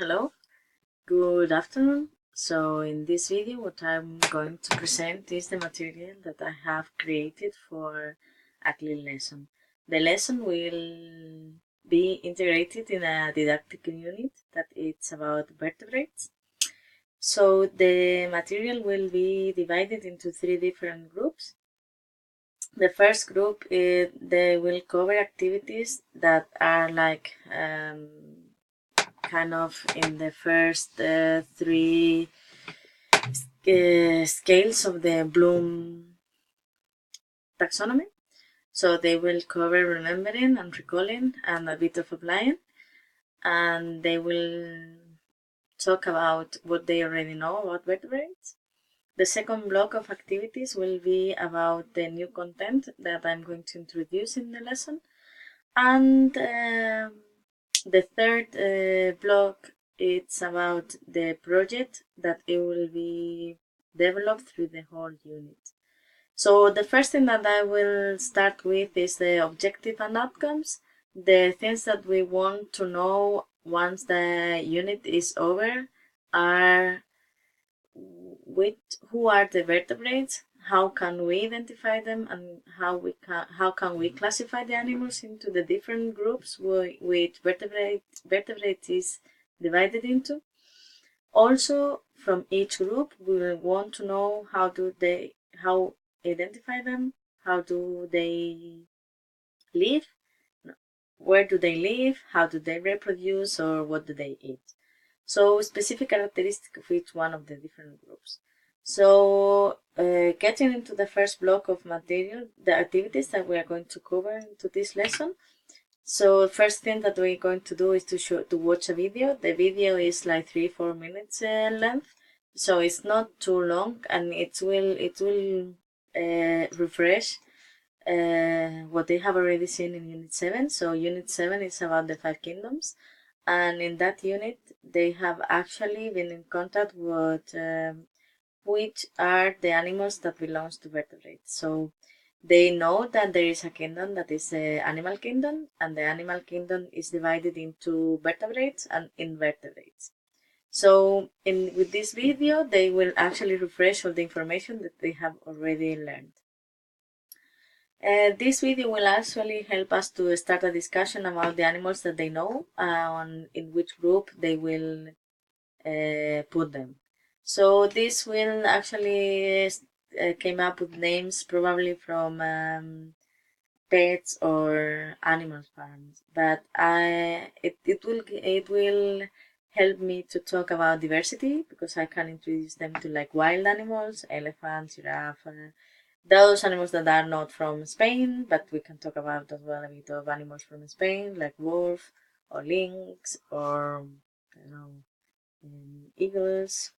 Hello, good afternoon. So in this video what I'm going to present is the material that I have created for AICOLE lesson. The lesson will be integrated in a didactic unit that it's about vertebrates. So the material will be divided into three different groups. The first group, they will cover activities that are like kind of in the first three scales of the Bloom taxonomy. So they will cover remembering and recalling and a bit of applying, and they will talk about what they already know about vertebrates. The second block of activities will be about the new content that I'm going to introduce in the lesson, and the third block, it's about the project that it will be developed through the whole unit. So the first thing that I will start with is the objective and outcomes, the things that we want to know once the unit is over are who are the vertebrates, how can we identify them, and how can we classify the animals into the different groups which vertebrate is divided into. Also, from each group, we will want to know how identify them, how do they live, where do they live, how do they reproduce, or what do they eat. So specific characteristics of each one of the different groups. So getting into the first block of material, the activities that we are going to cover into this lesson. So first thing that we're going to do is to watch a video. The video is like 3-4 minutes length, so it's not too long, and it will refresh what they have already seen in Unit 7. So Unit 7 is about the 5 kingdoms, and in that unit they have actually been in contact with which are the animals that belongs to vertebrates. So they know that there is a kingdom that is the animal kingdom, and the animal kingdom is divided into vertebrates and invertebrates. So with this video, they will actually refresh all the information that they have already learned. This video will actually help us to start a discussion about the animals that they know and in which group they will put them. So this will actually came up with names probably from pets or animal farms, but it will help me to talk about diversity, because I can introduce them to like wild animals, elephants, giraffe, those animals that are not from Spain, but we can talk about as well a bit of animals from Spain, like wolf or lynx or eagles.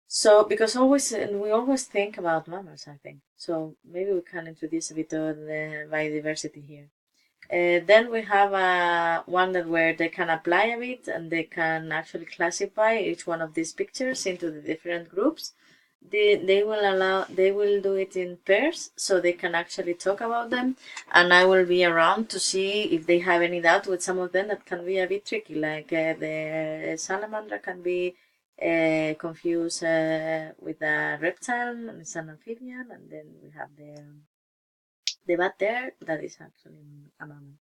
So because we always think about mammals, I think. So maybe we can introduce a bit of the biodiversity here. Then we have one where they can apply a bit, and they can actually classify each one of these pictures into the different groups. They will do it in pairs, so they can actually talk about them, and I will be around to see if they have any doubt with some of them that can be a bit tricky, like the salamander can be confused with a reptile, and it's an amphibian, and then we have the bat there that is actually a mammal.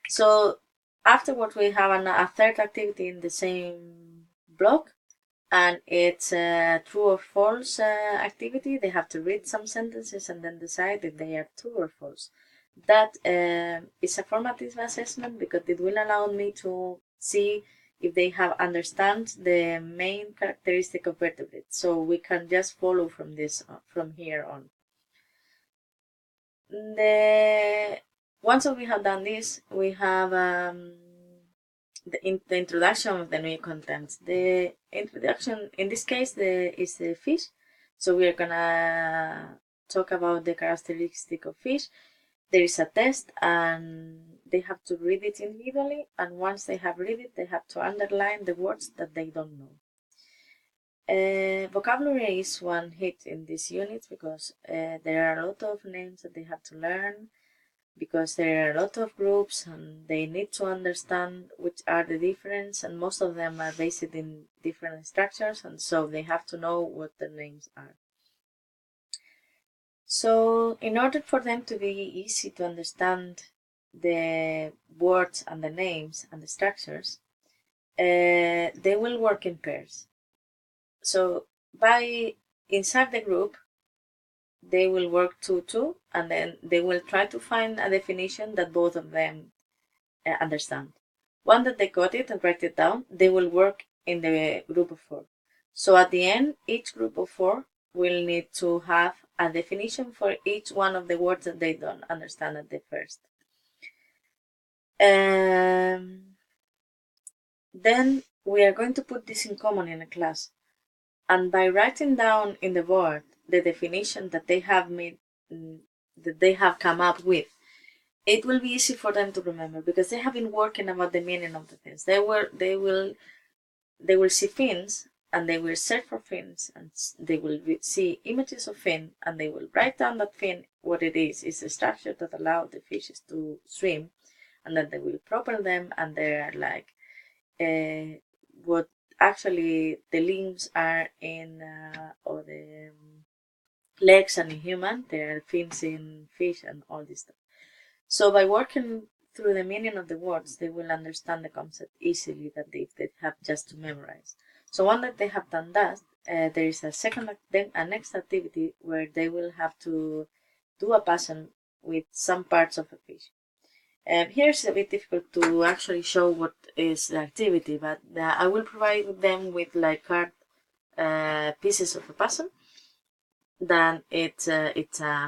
So afterwards we have a third activity in the same block, and it's a true or false activity. They have to read some sentences and then decide if they are true or false. That is a formative assessment because it will allow me to see if they have understand the main characteristic of vertebrates. So we can just follow from this from here on. Once we have done this, we have the introduction of the new content. The introduction in this case is the fish. So we are gonna talk about the characteristic of fish. There is a test, and they have to read it individually. And once they have read it, they have to underline the words that they don't know. Vocabulary is one hit in this unit because there are a lot of names that they have to learn. because there are a lot of groups and they need to understand which are the difference, and most of them are based in different structures, and so they have to know what the names are. So in order for them to be easy to understand the words and the names and the structures, they will work in pairs. So inside the group, they will work 2-2, and then they will try to find a definition that both of them understand. One that they got it and write it down, they will work in the group of 4. So at the end, each group of 4 will need to have a definition for each one of the words that they don't understand at the first. Then we are going to put this in common in a class. And by writing down in the board the definition that they have made, that they have come up with, it will be easy for them to remember, because they have been working about the meaning of the things. They will see fins, and they will search for fins, and they will see images of fin, and they will write down that fin, what it is. It's a structure that allows the fishes to swim, and then they will propel them, and they are like what actually the limbs are in, or the legs and in human, there are fins in fish and all this stuff. So by working through the meaning of the words, they will understand the concept easily that they have just to memorize. So once that they have done that, there is a next activity where they will have to do a puzzle with some parts of a fish. Here it's a bit difficult to actually show what is the activity, but I will provide them with like card pieces of a puzzle. Then it's a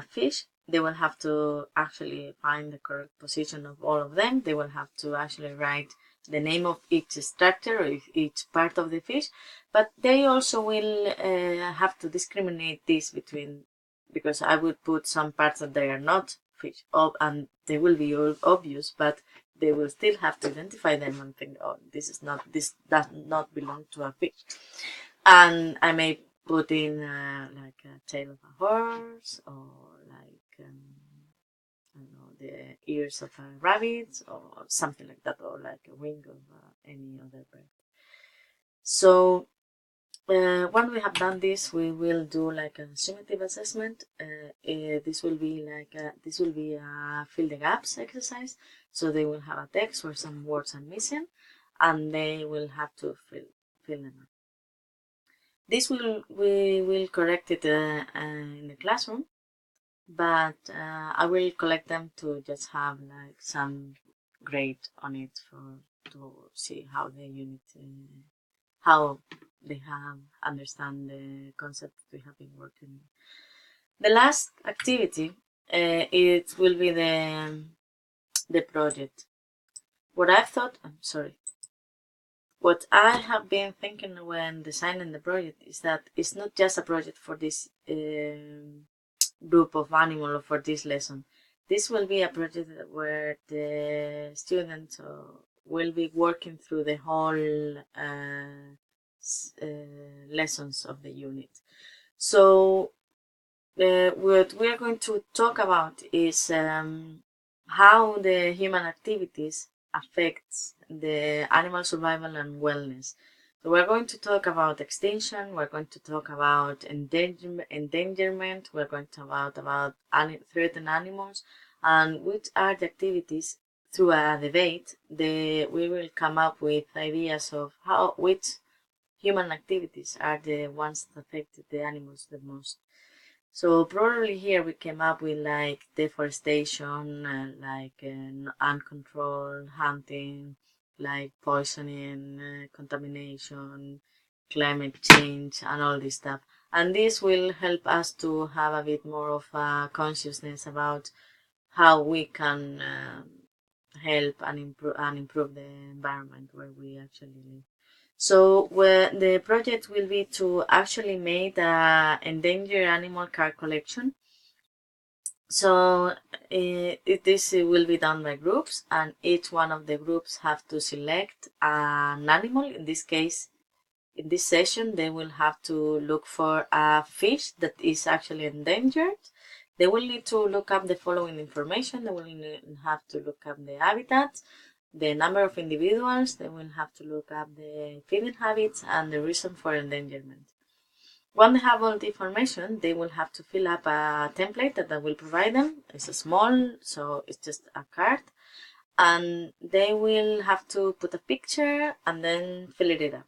fish. They will have to actually find the correct position of all of them. They will have to actually write the name of each structure or each part of the fish, but they also will have to discriminate this between, because I would put some parts that they are not fish, and they will be all obvious, but they will still have to identify them and think, oh, this does not belong to a fish. And I may put in like a tail of a horse, or like I don't know, the ears of a rabbit, or something like that, or like a wing of any other bird. So when we have done this, we will do like a summative assessment. This will be a fill the gaps exercise. So they will have a text where some words are missing, and they will have to fill them up. This we will correct it in the classroom, but I will collect them to just have like some grade on it to see how the unit how they have understand the concept we have been working on. The last activity, it will be the project. What I have been thinking when designing the project is that it's not just a project for this group of animal or for this lesson. This will be a project where the students will be working through the whole lessons of the unit. So what we are going to talk about is how the human activities affects the animal survival and wellness. So we're going to talk about extinction, we're going to talk about endangerment, we're going to talk about threatened animals, and which are the activities. Through a debate, we will come up with ideas of which human activities are the ones that affect the animals the most. So probably here we came up with like deforestation, like uncontrolled hunting, like poisoning, contamination, climate change, and all this stuff. And this will help us to have a bit more of a consciousness about how we can help and improve the environment where we actually live. So the project will be to actually make an endangered animal card collection. So this will be done by groups, and each one of the groups have to select an animal. In this case, in this session, they will have to look for a fish that is actually endangered. They will need to look up the following information. They will have to look up the habitat, the number of individuals. They will have to look up the feeding habits and the reason for endangerment. When they have all the information, they will have to fill up a template that I will provide them. It's small, so it's just a card. And they will have to put a picture and then fill it up.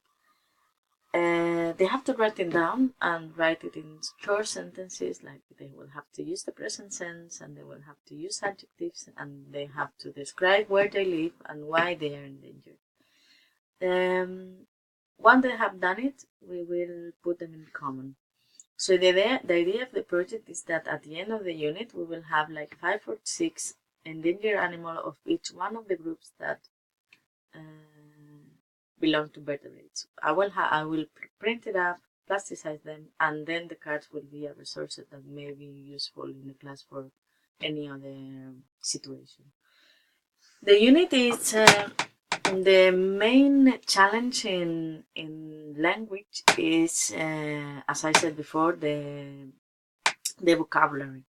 They have to write it down and write it in short sentences, like they will have to use the present tense and they will have to use adjectives and they have to describe where they live and why they are endangered. Once they have done it, we will put them in common. So the idea of the project is that at the end of the unit, we will have like 5 or 6 endangered animals of each one of the groups that belong to vertebrates. I will print it up, plasticize them, and then the cards will be a resource that may be useful in the class for any other situation. The unit is the main challenge in language is, as I said before, the vocabulary.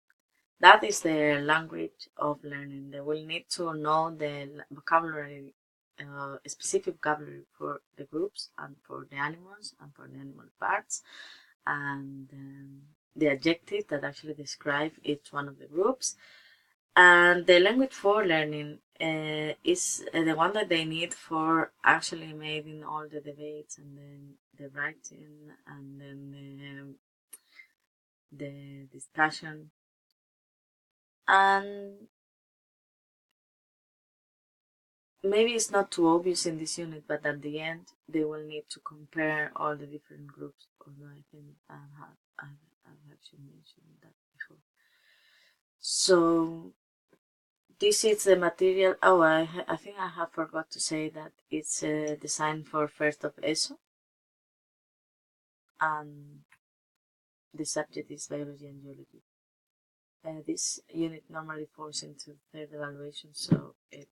That is the language of learning. They will need to know the vocabulary, specific vocabulary for the groups and for the animals and for the animal parts, and the adjectives that actually describe each one of the groups. And the language for learning is the one that they need for actually making all the debates and then the writing and then the discussion. And maybe it's not too obvious in this unit, but at the end they will need to compare all the different groups. Although I think I've actually mentioned that before. So this is the material. Oh, I think I have forgot to say that it's designed for first of ESO, and the subject is biology and geology. This unit normally falls into third evaluation, so it